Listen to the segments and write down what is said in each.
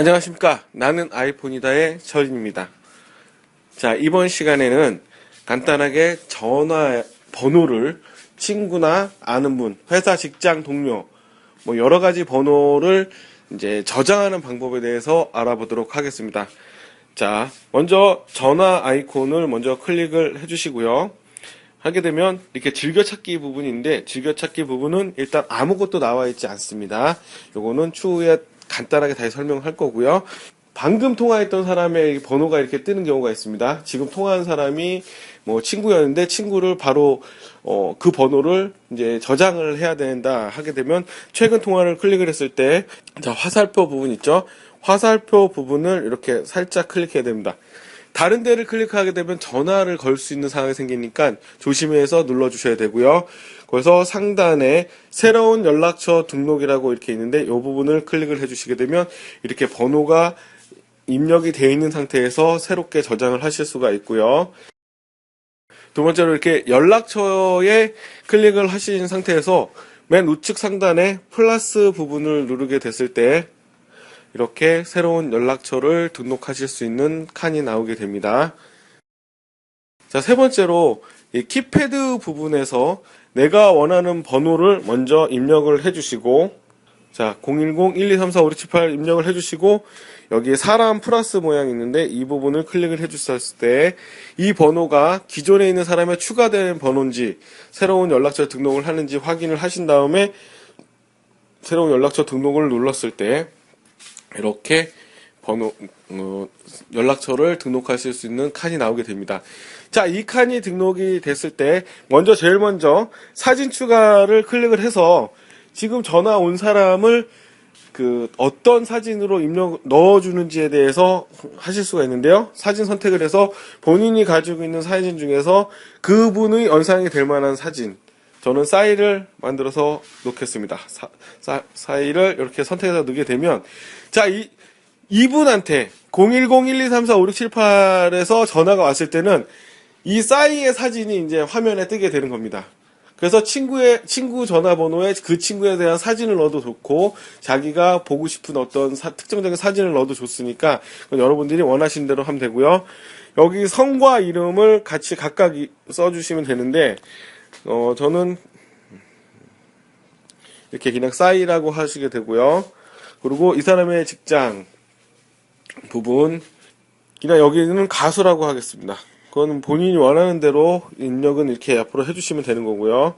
안녕하십니까. 나는 아이폰이다의 철인입니다. 자, 이번 시간에는 간단하게 전화 번호를 친구나 아는 분, 회사 직장 동료, 여러 가지 번호를 이제 저장하는 방법에 대해서 알아보도록 하겠습니다. 자, 먼저 전화 아이콘을 먼저 클릭을 해주시고요. 하게 되면 이렇게 즐겨찾기 부분인데, 즐겨찾기 부분은 일단 아무것도 나와 있지 않습니다. 요거는 추후에 간단하게 다시 설명할 거고요. 방금 통화했던 사람의 번호가 이렇게 뜨는 경우가 있습니다. 지금 통화한 사람이 친구였는데 친구를 바로 그 번호를 이제 저장을 해야 된다 하게 되면 최근 통화를 클릭을 했을 때, 자, 화살표 부분 있죠? 화살표 부분을 이렇게 살짝 클릭해야 됩니다. 다른 데를 클릭하게 되면 전화를 걸 수 있는 상황이 생기니까 조심해서 눌러주셔야 되고요. 그래서 상단에 새로운 연락처 등록이라고 이렇게 있는데 이 부분을 클릭을 해주시게 되면 이렇게 번호가 입력이 되어 있는 상태에서 새롭게 저장을 하실 수가 있고요. 두 번째로 이렇게 연락처에 클릭을 하신 상태에서 맨 우측 상단에 플러스 부분을 누르게 됐을 때 이렇게 새로운 연락처를 등록하실 수 있는 칸이 나오게 됩니다. 자, 세 번째로 이 키패드 부분에서 내가 원하는 번호를 먼저 입력을 해주시고, 자, 010-1234-5678 입력을 해주시고, 여기에 사람 플러스 모양이 있는데 이 부분을 클릭을 해주셨을 때 이 번호가 기존에 있는 사람에 추가된 번호인지 새로운 연락처 등록을 하는지 확인을 하신 다음에 새로운 연락처 등록을 눌렀을 때 이렇게 연락처를 등록하실 수 있는 칸이 나오게 됩니다. 자, 이 칸이 등록이 됐을 때 제일 먼저 사진 추가를 클릭을 해서 지금 전화 온 사람을 어떤 사진으로 넣어주는지에 대해서 하실 수가 있는데요. 사진 선택을 해서 본인이 가지고 있는 사진 중에서 그분의 연상이 될 만한 사진, 저는 사이를 만들어서 놓겠습니다. 사이를 이렇게 선택해서 넣게 되면, 자, 이분한테 010-1234-5678에서 전화가 왔을 때는 이 싸이의 사진이 이제 화면에 뜨게 되는 겁니다. 그래서 친구 전화번호에 그 친구에 대한 사진을 넣어도 좋고, 자기가 보고 싶은 어떤 특정적인 사진을 넣어도 좋으니까, 여러분들이 원하시는 대로 하면 되고요. 여기 성과 이름을 같이 각각 써주시면 되는데, 저는 이렇게 그냥 싸이라고 하시게 되고요. 그리고 이 사람의 직장 부분, 그냥 여기는 가수라고 하겠습니다. 그건 본인이 원하는 대로 입력은 이렇게 앞으로 해주시면 되는 거고요.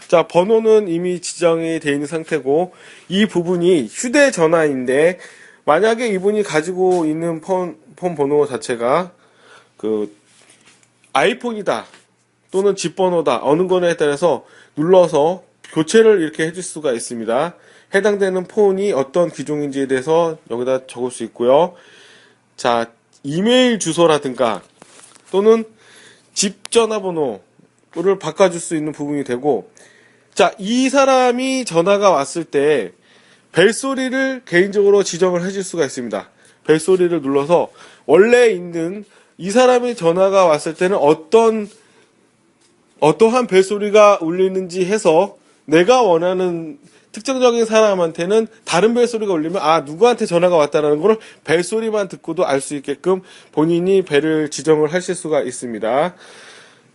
자, 번호는 이미 지정이 되어 있는 상태고, 이 부분이 휴대전화인데, 만약에 이분이 가지고 있는 폰 번호 자체가 아이폰이다 또는 집번호다 어느 거냐에 따라서 눌러서 교체를 이렇게 해줄 수가 있습니다. 해당되는 폰이 어떤 기종인지에 대해서 여기다 적을 수 있고요. 자, 이메일 주소라든가 또는 집 전화번호를 바꿔줄 수 있는 부분이 되고, 자, 이 사람이 전화가 왔을 때 벨소리를 개인적으로 지정을 해줄 수가 있습니다. 벨소리를 눌러서 원래 있는 이 사람이 전화가 왔을 때는 어떠한 벨소리가 울리는지 해서 내가 원하는 특정적인 사람한테는 다른 벨소리가 울리면 누구한테 전화가 왔다라는 걸 벨소리만 듣고도 알 수 있게끔 본인이 벨을 지정을 하실 수가 있습니다.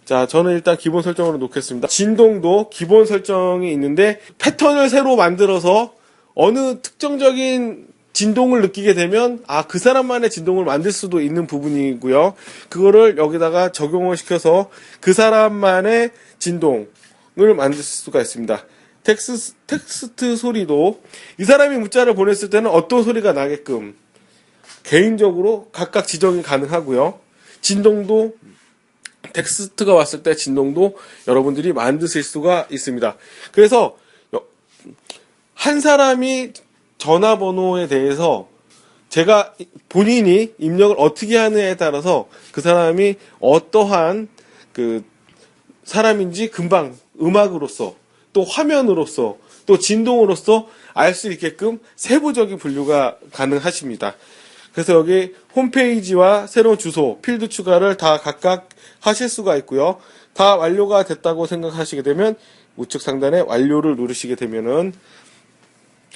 자, 저는 일단 기본 설정으로 놓겠습니다. 진동도 기본 설정이 있는데 패턴을 새로 만들어서 어느 특정적인 진동을 느끼게 되면 그 사람만의 진동을 만들 수도 있는 부분이고요. 그거를 여기다가 적용을 시켜서 그 사람만의 진동을 만들 수가 있습니다. 텍스트 소리도 이 사람이 문자를 보냈을 때는 어떤 소리가 나게끔 개인적으로 각각 지정이 가능하고요. 진동도 텍스트가 왔을 때 진동도 여러분들이 만드실 수가 있습니다. 그래서 한 사람이 전화번호에 대해서 제가 본인이 입력을 어떻게 하느냐에 따라서 그 사람이 어떠한 사람인지 금방 음악으로서 또 화면으로서 또 진동으로서 알 수 있게끔 세부적인 분류가 가능하십니다. 그래서 여기 홈페이지와 새로운 주소, 필드 추가를 다 각각 하실 수가 있고요. 다 완료가 됐다고 생각하시게 되면 우측 상단에 완료를 누르시게 되면은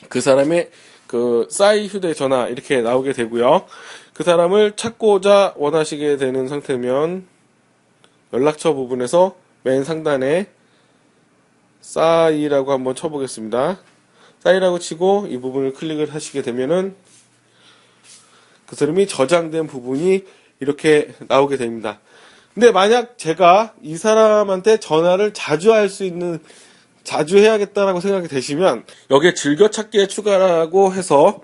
그 사람의 그 싸이 휴대전화 이렇게 나오게 되고요. 그 사람을 찾고자 원하시게 되는 상태면 연락처 부분에서 맨 상단에 싸이라고 한번 쳐보겠습니다. 싸이라고 치고 이 부분을 클릭을 하시게 되면은 그 사람이 저장된 부분이 이렇게 나오게 됩니다. 근데 만약 제가 이 사람한테 전화를 자주 할 수 있는, 자주 해야겠다라고 생각이 되시면 여기에 즐겨찾기에 추가라고 해서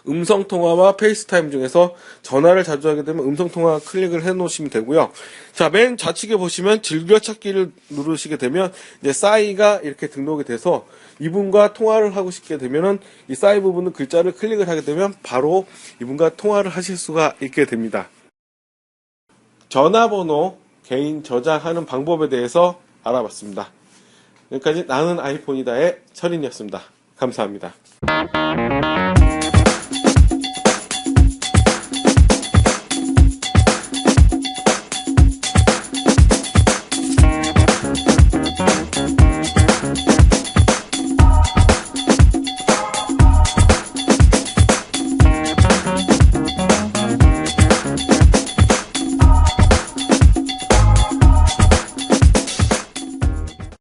음성통화와 페이스타임 중에서 전화를 자주 하게 되면 음성통화 클릭을 해 놓으시면 되고요. 자, 맨 좌측에 보시면 즐겨찾기를 누르시게 되면 이제 싸이가 이렇게 등록이 돼서 이분과 통화를 하고 싶게 되면은 이 싸이 부분은 글자를 클릭을 하게 되면 바로 이분과 통화를 하실 수가 있게 됩니다. 전화번호 개인 저장하는 방법에 대해서 알아봤습니다. 여기까지 나는 아이폰이다의 철인이었습니다. 감사합니다.